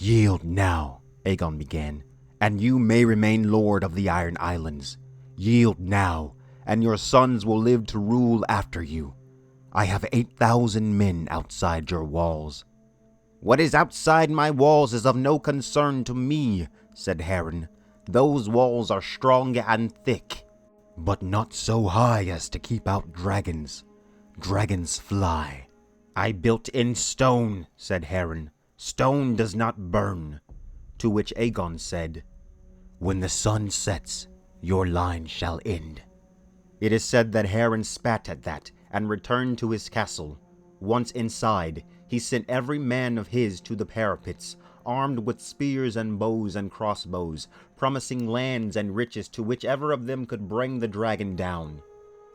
"Yield now," Aegon began, "and you may remain lord of the Iron Islands. Yield now, and your sons will live to rule after you. I have 8,000 men outside your walls." "What is outside my walls is of no concern to me," said Harren. "Those walls are strong and thick." "But not so high as to keep out dragons. Dragons fly." "I built in stone," said Harren. "Stone does not burn." To which Aegon said, "When the sun sets, your line shall end." It is said that Harren spat at that and returned to his castle. Once inside, he sent every man of his to the parapets, armed with spears and bows and crossbows, promising lands and riches to whichever of them could bring the dragon down.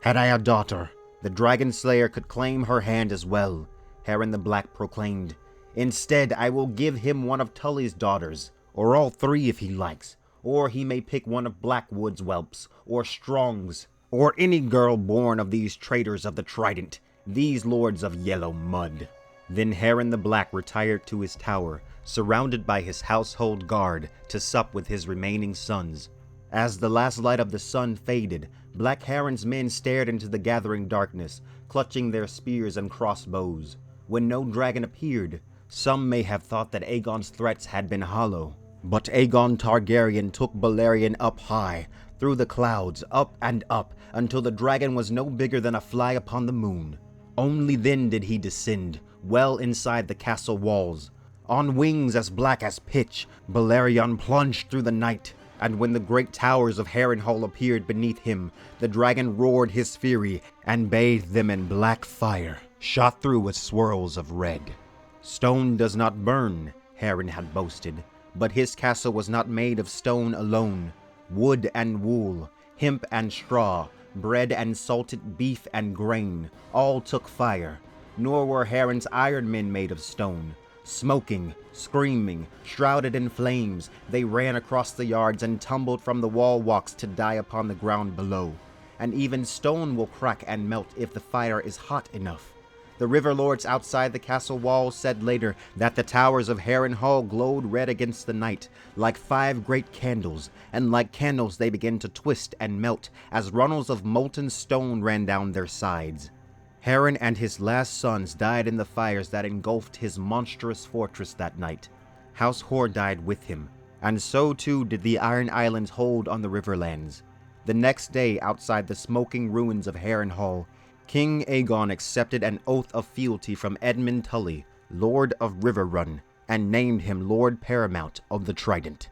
"Had I a daughter, the dragon slayer could claim her hand as well," Harren the Black proclaimed. "Instead, I will give him one of Tully's daughters, or all three if he likes, or he may pick one of Blackwood's whelps, or Strong's, or any girl born of these traitors of the Trident, these lords of yellow mud." Then Harren the Black retired to his tower, surrounded by his household guard, to sup with his remaining sons. As the last light of the sun faded, Black Harren's men stared into the gathering darkness, clutching their spears and crossbows. When no dragon appeared, some may have thought that Aegon's threats had been hollow. But Aegon Targaryen took Balerion up high, through the clouds, up and up, until the dragon was no bigger than a fly upon the moon. Only then did he descend, well inside the castle walls. On wings as black as pitch, Balerion plunged through the night, and when the great towers of Harrenhal appeared beneath him, the dragon roared his fury and bathed them in black fire, shot through with swirls of red. "Stone does not burn," Harren had boasted, but his castle was not made of stone alone. Wood and wool, hemp and straw, bread and salted beef and grain, all took fire. Nor were Harren's iron men made of stone. Smoking, screaming, shrouded in flames, they ran across the yards and tumbled from the wall walks to die upon the ground below. And even stone will crack and melt if the fire is hot enough. The river lords outside the castle walls said later that the towers of Harrenhal glowed red against the night, like 5 great candles, and like candles they began to twist and melt as runnels of molten stone ran down their sides. Harren and his last sons died in the fires that engulfed his monstrous fortress that night. House Hoare died with him, and so too did the Iron Islands hold on the Riverlands. The next day, outside the smoking ruins of Harrenhal, King Aegon accepted an oath of fealty from Edmund Tully, Lord of Riverrun, and named him Lord Paramount of the Trident.